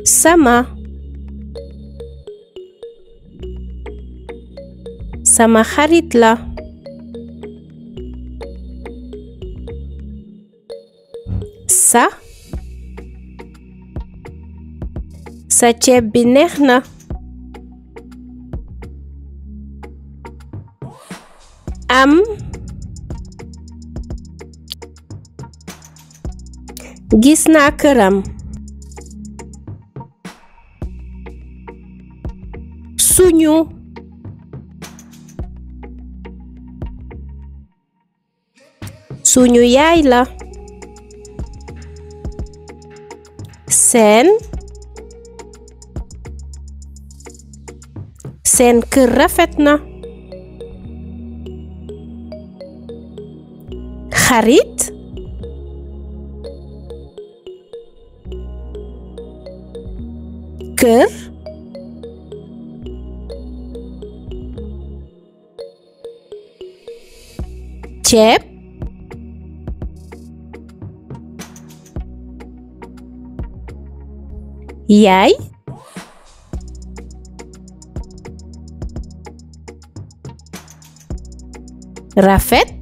sama xarit la. sa ceeb bi neex na. am gis naa këram. suñu yaay la. seen kër rafet na. xarit kër ceeb yaay rafet